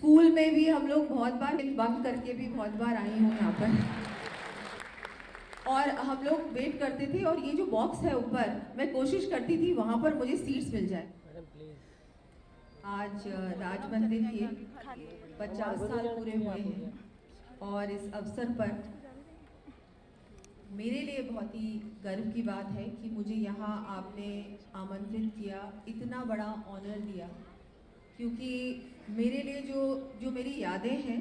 School में भी हम लोग बहुत बार बंक करके भी बहुत बार आई हूँ यहाँ पर, और हम लोग वेट करते थे और ये जो बॉक्स है ऊपर, मैं कोशिश करती थी वहाँ पर मुझे सीट्स मिल जाए। आज राज मंदिर के 50 साल पूरे हुए हैं और इस अवसर पर मेरे लिए बहुत ही गर्व की बात है कि मुझे यहाँ आपने आमंत्रित किया, इतना बड़ा ऑनर दिया, क्योंकि मेरे लिए जो मेरी यादें हैं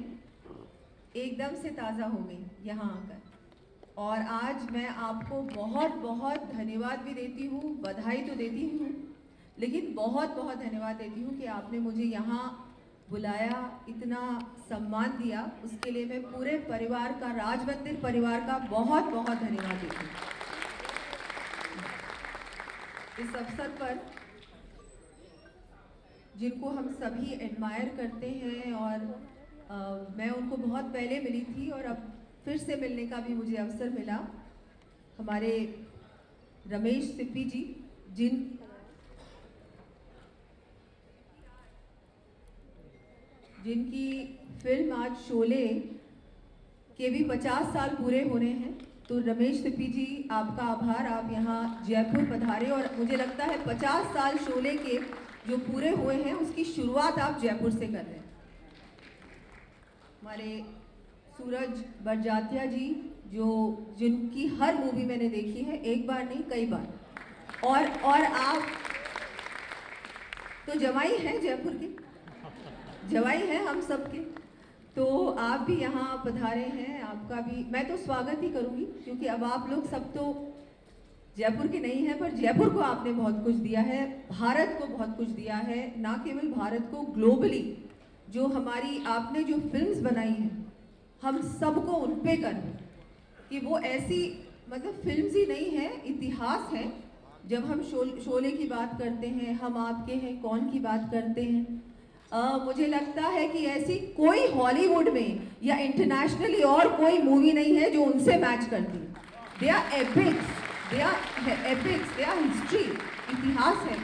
एकदम से ताज़ा हो गई यहाँ आकर। और आज मैं आपको बहुत बहुत धन्यवाद भी देती हूँ, बधाई तो देती हूँ, लेकिन बहुत बहुत धन्यवाद देती हूँ कि आपने मुझे यहाँ बुलाया, इतना सम्मान दिया, उसके लिए मैं पूरे परिवार का, राज मंदिर परिवार का बहुत बहुत धन्यवाद देती हूँ। इस अवसर पर जिनको हम सभी एडमायर करते हैं और मैं उनको बहुत पहले मिली थी और अब फिर से मिलने का भी मुझे अवसर मिला, हमारे रमेश सिप्पी जी, जिनकी फिल्म आज शोले के भी 50 साल पूरे होने हैं। तो रमेश सिप्पी जी, आपका आभार, आप यहाँ जयपुर पधारे और मुझे लगता है 50 साल शोले के जो पूरे हुए हैं उसकी शुरुआत आप जयपुर से कर रहे हैं। हमारे सूरज बरजात्या जी, जिनकी हर मूवी मैंने देखी है, एक बार नहीं कई बार, और आप तो जवाई हैं जयपुर के, जवाई हैं हम सबके, तो आप भी यहाँ पधारे हैं, आपका भी मैं तो स्वागत ही करूँगी, क्योंकि अब आप लोग सब तो जयपुर के नहीं हैं, पर जयपुर को आपने बहुत कुछ दिया है, भारत को बहुत कुछ दिया है, ना केवल भारत को, ग्लोबली जो हमारी आपने जो फिल्म्स बनाई हैं, हम सबको उन पे कर कि वो ऐसी मतलब फिल्म्स ही नहीं है, इतिहास है। जब हम शोले की बात करते हैं, हम आपके हैं कौन की बात करते हैं, मुझे लगता है कि ऐसी कोई हॉलीवुड में या इंटरनेशनली और कोई मूवी नहीं है जो उनसे मैच करती है। They are epics, they are history, इतिहास है।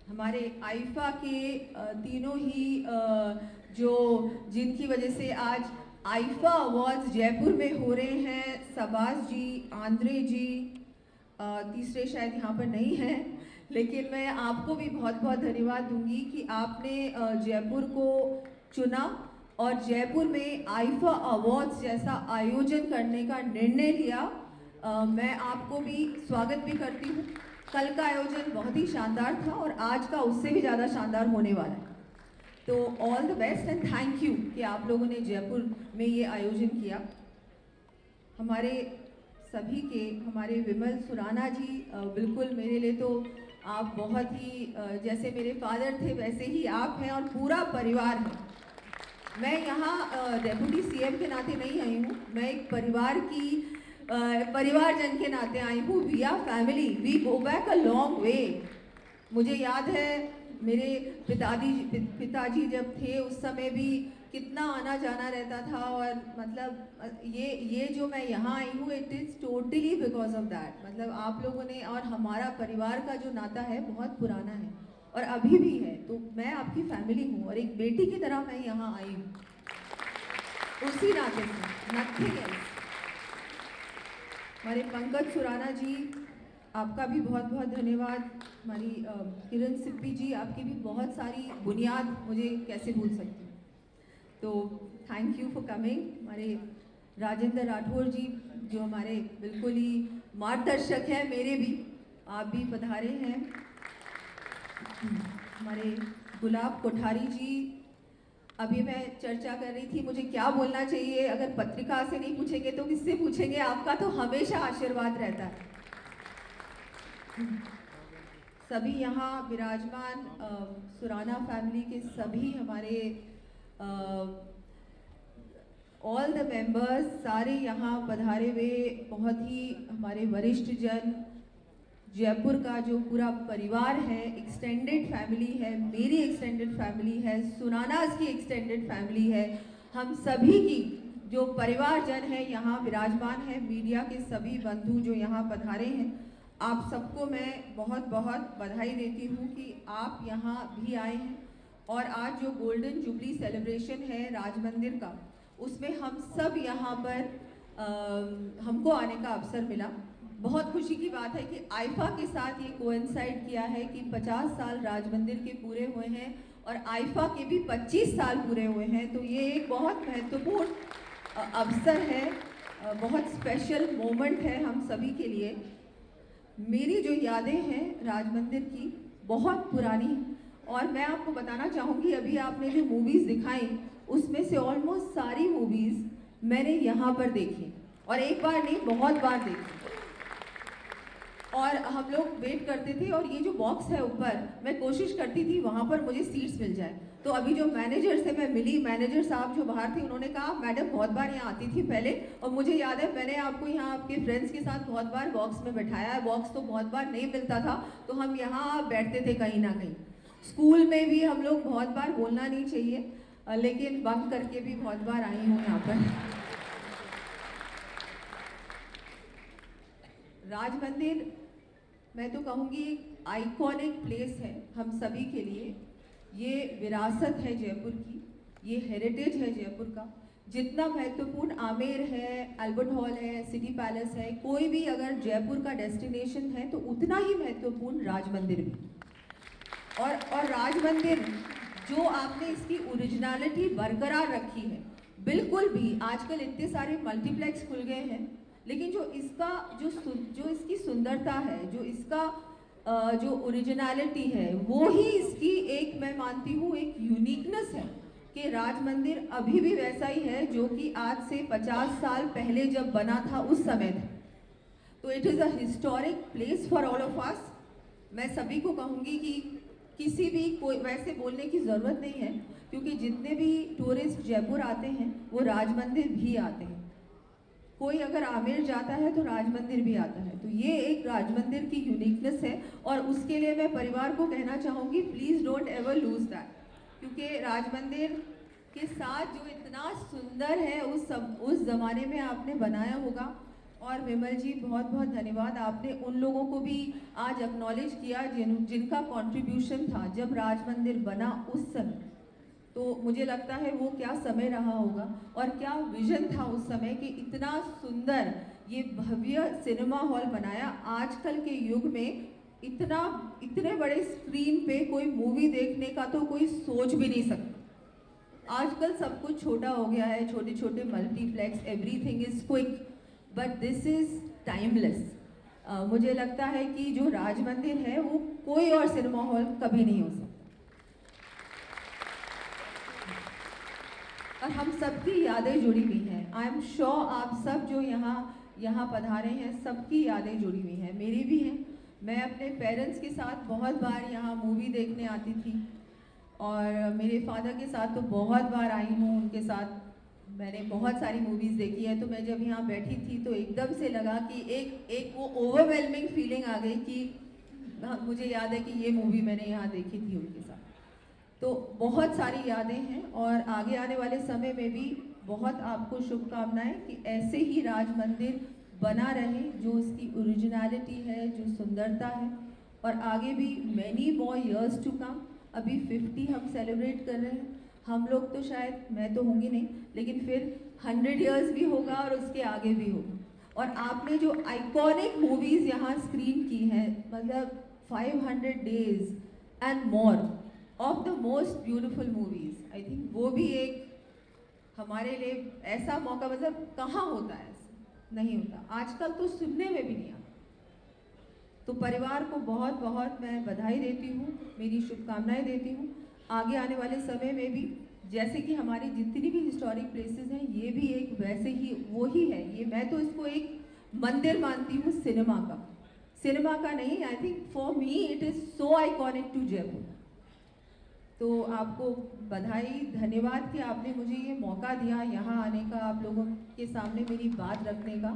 हमारे आईफा के तीनों ही जिनकी वजह से आज आईफा अवार्ड्स जयपुर में हो रहे हैं, सबाज जी, आंद्रे जी, तीसरे शायद यहाँ पर नहीं हैं, लेकिन मैं आपको भी बहुत बहुत धन्यवाद दूंगी कि आपने जयपुर को चुना और जयपुर में आईफा अवार्ड्स जैसा आयोजन करने का निर्णय लिया। मैं आपको भी स्वागत भी करती हूँ। कल का आयोजन बहुत ही शानदार था और आज का उससे भी ज़्यादा शानदार होने वाला है। तो all the best and thank you कि आप लोगों ने जयपुर में ये आयोजन किया। हमारे सभी के, हमारे विमल सुराना जी, बिल्कुल मेरे लिए तो आप बहुत ही जैसे मेरे फादर थे वैसे ही आप हैं और पूरा परिवार है। मैं यहाँ डेप्यूटी सीएम के नाते नहीं आई हूँ, मैं एक परिवारजन के नाते आई हूँ। We are family, we go back a long way. मुझे याद है मेरे पिताजी जब थे उस समय भी कितना आना जाना रहता था, और मतलब ये जो मैं यहाँ आई हूँ, it is totally because of that. मतलब आप लोगों ने और हमारा परिवार का जो नाता है बहुत पुराना है और अभी भी है, तो मैं आपकी फैमिली हूँ और एक बेटी की तरह मैं यहाँ आई हूँ उसी नाते से, नथिंग एल्स। हमारे पंकज सुराना जी, आपका भी बहुत बहुत धन्यवाद। हमारी किरण सिप्पी जी, आपकी भी बहुत सारी बुनियाद मुझे कैसे भूल सकती हूँ, तो थैंक यू फॉर कमिंग। हमारे राजेंद्र राठौर जी, जो हमारे बिल्कुल ही मार्गदर्शक हैं मेरे भी, आप भी पधारे हैं। हमारे गुलाब कोठारी जी, अभी मैं चर्चा कर रही थी मुझे क्या बोलना चाहिए, अगर पत्रिका से नहीं पूछेंगे तो किससे पूछेंगे, आपका तो हमेशा आशीर्वाद रहता है। सभी यहाँ विराजमान सुराना फैमिली के सभी हमारे ऑल द मेंबर्स सारे यहाँ पधारे हुए, बहुत ही हमारे वरिष्ठ जन, जयपुर का जो पूरा परिवार है, एक्सटेंडेड फैमिली है, मेरी एक्सटेंडेड फैमिली है, सुरानास की एक्सटेंडेड फैमिली है, हम सभी की जो परिवारजन है यहाँ विराजमान है, मीडिया के सभी बंधु जो यहाँ पधारे हैं, आप सबको मैं बहुत बहुत बधाई देती हूँ कि आप यहाँ भी आए हैं और आज जो गोल्डन जुबली सेलिब्रेशन है राज मंदिर का, उसमें हम सब यहाँ पर हमको आने का अवसर मिला। बहुत खुशी की बात है कि आईफा के साथ ये कोइंसाइड किया है कि 50 साल राज मंदिर के पूरे हुए हैं और आईफा के भी 25 साल पूरे हुए हैं। तो ये एक बहुत महत्वपूर्ण अवसर है, बहुत स्पेशल मोमेंट है हम सभी के लिए। मेरी जो यादें हैं राज मंदिर की बहुत पुरानी हैं और मैं आपको बताना चाहूँगी, अभी आपने जो मूवीज़ दिखाई उसमें से ऑलमोस्ट सारी मूवीज़ मैंने यहाँ पर देखी और एक बार नहीं बहुत बार देखी। और हम लोग वेट करते थे और ये जो बॉक्स है ऊपर, मैं कोशिश करती थी वहाँ पर मुझे सीट्स मिल जाए। तो अभी जो मैनेजर से मैं मिली, मैनेजर साहब जो बाहर थे, उन्होंने कहा मैडम बहुत बार यहाँ आती थी पहले और मुझे याद है मैंने आपको यहाँ आपके फ्रेंड्स के साथ बहुत बार बॉक्स में बैठाया है। बॉक्स तो बहुत बार नहीं मिलता था तो हम यहाँ बैठते थे कहीं ना कहीं। स्कूल में भी हम लोग बहुत बार, बोलना नहीं चाहिए, लेकिन बंक करके भी बहुत बार आई हूँ यहाँ पर। राज मंदिर मैं तो कहूँगी एक आइकॉनिक प्लेस है हम सभी के लिए। ये विरासत है जयपुर की, ये हेरिटेज है जयपुर का। जितना महत्वपूर्ण आमेर है, अल्बर्ट हॉल है, सिटी पैलेस है, कोई भी अगर जयपुर का डेस्टिनेशन है तो उतना ही महत्वपूर्ण राज मंदिर भी। और राज मंदिर जो आपने इसकी ओरिजिनलिटी बरकरार रखी है, बिल्कुल भी। आजकल इतने सारे मल्टीप्लेक्स खुल गए हैं, लेकिन जो इसका जो इसकी सुंदरता है, जो इसका जो ओरिजिनलिटी है, वो ही इसकी एक, मैं मानती हूँ, एक यूनिकनेस है कि राज मंदिर अभी भी वैसा ही है जो कि आज से 50 साल पहले जब बना था उस समय था। तो it is a historic place for all of us. मैं सभी को कहूँगी कि किसी भी कोई वैसे बोलने की ज़रूरत नहीं है, क्योंकि जितने भी टूरिस्ट जयपुर आते हैं वो राज मंदिर भी आते हैं। कोई अगर आमेर जाता है तो राज मंदिर भी आता है। तो ये एक राज मंदिर की यूनिकनेस है और उसके लिए मैं परिवार को कहना चाहूँगी, please don't ever lose that, क्योंकि राज मंदिर के साथ जो इतना सुंदर है उस ज़माने में आपने बनाया होगा। और विमल जी बहुत बहुत धन्यवाद, आपने उन लोगों को भी आज एक्नॉलेज किया जिनका कंट्रीब्यूशन था जब राज मंदिर बना उस समय। तो मुझे लगता है वो क्या समय रहा होगा और क्या विजन था उस समय कि इतना सुंदर ये भव्य सिनेमा हॉल बनाया। आजकल के युग में इतने बड़े स्क्रीन पे कोई मूवी देखने का तो कोई सोच भी नहीं सकता। आजकल सब कुछ छोटा हो गया है, छोटे छोटे multiplex, everything is quick, but this is timeless. मुझे लगता है कि जो राज मंदिर है वो कोई और सिनेमा हॉल कभी नहीं हो सकता। और हम सबकी यादें जुड़ी हुई हैं। आई एम श्योर आप सब जो यहाँ पधारे हैं, सबकी यादें जुड़ी हुई हैं, मेरी भी हैं। मैं अपने पेरेंट्स के साथ बहुत बार यहाँ मूवी देखने आती थी और मेरे फादर के साथ तो बहुत बार आई हूँ, उनके साथ मैंने बहुत सारी मूवीज़ देखी है। तो मैं जब यहाँ बैठी थी तो एकदम से लगा कि एक वो ओवरवेलमिंग फीलिंग आ गई कि मुझे याद है कि ये मूवी मैंने यहाँ देखी थी उनके साथ। तो बहुत सारी यादें हैं और आगे आने वाले समय में भी बहुत आपको शुभकामनाएं कि ऐसे ही राज मंदिर बना रहे, जो उसकी ओरिजिनलिटी है, जो सुंदरता है, और आगे भी many more years to come. अभी 50 हम सेलिब्रेट कर रहे हैं, हम लोग तो शायद, मैं तो होंगी नहीं, लेकिन फिर 100 इयर्स भी होगा और उसके आगे भी होगा। और आपने जो आइकॉनिक मूवीज़ यहाँ स्क्रीन की हैं, मतलब 500 days and more of the most beautiful movies, I think वो भी एक हमारे लिए ऐसा मौका, मतलब कहाँ होता है, नहीं होता आजकल, तो सुनने में भी नहीं आता। तो परिवार को बहुत बहुत मैं बधाई देती हूँ, मेरी शुभकामनाएं देती हूँ। आगे आने वाले समय में भी जैसे कि हमारी जितनी भी हिस्टोरिक प्लेसेस हैं, ये भी एक वैसे ही वो ही है। ये मैं तो इसको एक मंदिर मानती हूँ सिनेमा का नहीं। I think for me it is so iconic to Jaipur. तो आपको बधाई, धन्यवाद कि आपने मुझे ये मौका दिया यहाँ आने का, आप लोगों के सामने मेरी बात रखने का।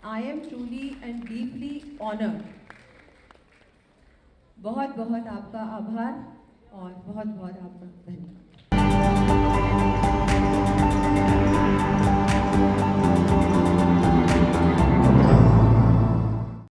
I am truly and deeply honoured. बहुत बहुत आपका आभार और बहुत बहुत आपका धन्यवाद।